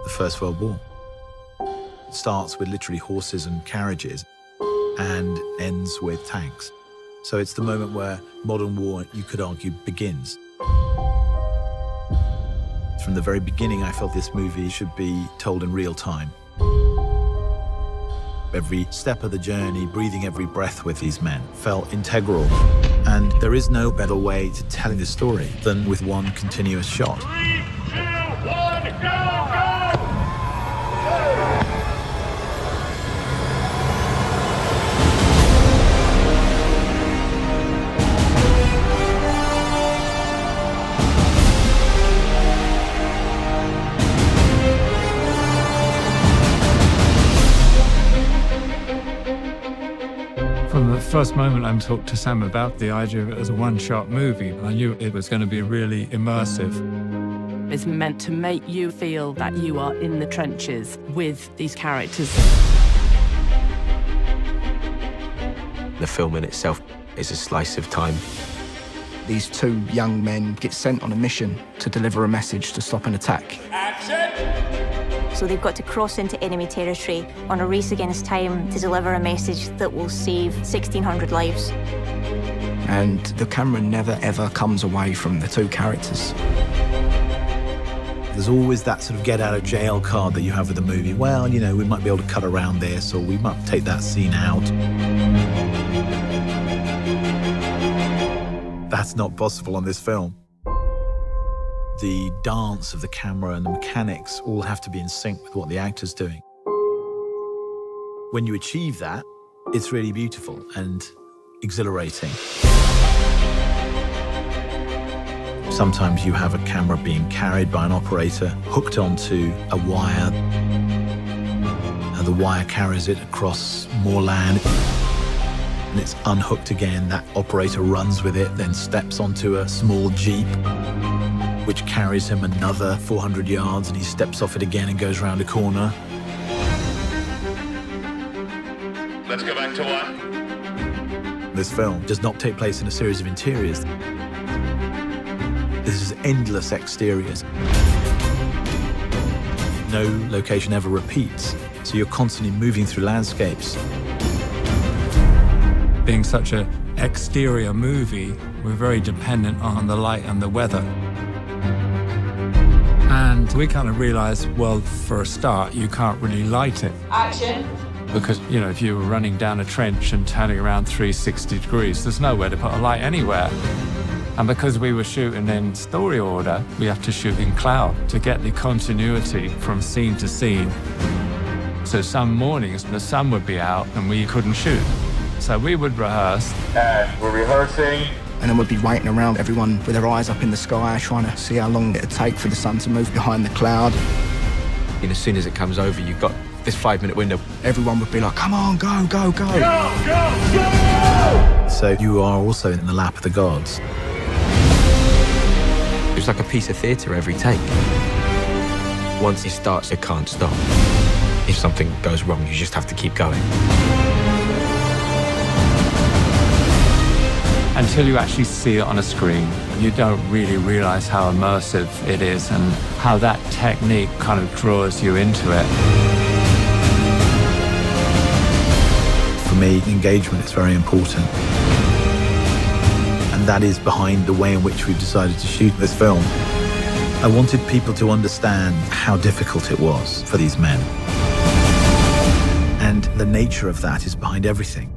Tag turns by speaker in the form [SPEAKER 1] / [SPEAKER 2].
[SPEAKER 1] the First World War. It starts with literally horses and carriages and ends with tanks. So it's the moment where modern war, you could argue, begins. From the very beginning, I felt this movie should be told in real time. Every step of the journey, breathing every breath with these men, felt integral. And there is no better way to tell this story than with one continuous shot.
[SPEAKER 2] 3, 2, 1, go, go!
[SPEAKER 3] From the first moment I talked to Sam about the idea of it as a one-shot movie, I knew it was going to be really immersive.
[SPEAKER 4] It's meant to make you feel that you are in the trenches with these characters.
[SPEAKER 5] The film in itself is a slice of time.
[SPEAKER 6] These two young men get sent on a mission to deliver a message to stop an attack.
[SPEAKER 7] So they've got to cross into enemy territory on a race against time to deliver a message that will save 1,600 lives.
[SPEAKER 6] And the camera never, ever comes away from the two characters.
[SPEAKER 1] There's always that sort of get-out-of-jail card that you have with a movie. Well, you know, we might be able to cut around this, or we might take that scene out. That's not possible on this film. The dance of the camera and the mechanics all have to be in sync with what the actor's doing. When you achieve that, it's really beautiful and exhilarating. Sometimes you have a camera being carried by an operator, hooked onto a wire, and the wire carries it across more land, and it's unhooked again. That operator runs with it, then steps onto a small Jeep, which carries him another 400 yards, and he steps off it again and goes round a corner.
[SPEAKER 2] Let's go back to 1.
[SPEAKER 1] This film does not take place in a series of interiors. This is endless exteriors. No location ever repeats, so you're constantly moving through landscapes.
[SPEAKER 3] Being such an exterior movie, we're very dependent on the light and the weather. And we kind of realized, well, for a start, you can't really light it.
[SPEAKER 4] Action.
[SPEAKER 3] Because, you know, if you were running down a trench and turning around 360 degrees, there's nowhere to put a light anywhere. And because we were shooting in story order, we have to shoot in cloud to get the continuity from scene to scene. So some mornings, the sun would be out and we couldn't shoot. So we would rehearse.
[SPEAKER 2] And we're rehearsing.
[SPEAKER 6] And then we'd be waiting around, everyone with their eyes up in the sky, trying to see how long it'd take for the sun to move behind the cloud.
[SPEAKER 5] And as soon as it comes over, you've got this 5-minute window.
[SPEAKER 6] Everyone would be like, come on, go, go, go.
[SPEAKER 2] Go, go, go!
[SPEAKER 1] So you are also in the lap of the gods.
[SPEAKER 5] It's like a piece of theatre every take. Once it starts, it can't stop. If something goes wrong, you just have to keep going.
[SPEAKER 3] Until you actually see it on a screen, you don't really realize how immersive it is and how that technique kind of draws you into it.
[SPEAKER 1] For me, engagement is very important. And that is behind the way in which we've decided to shoot this film. I wanted people to understand how difficult it was for these men. And the nature of that is behind everything.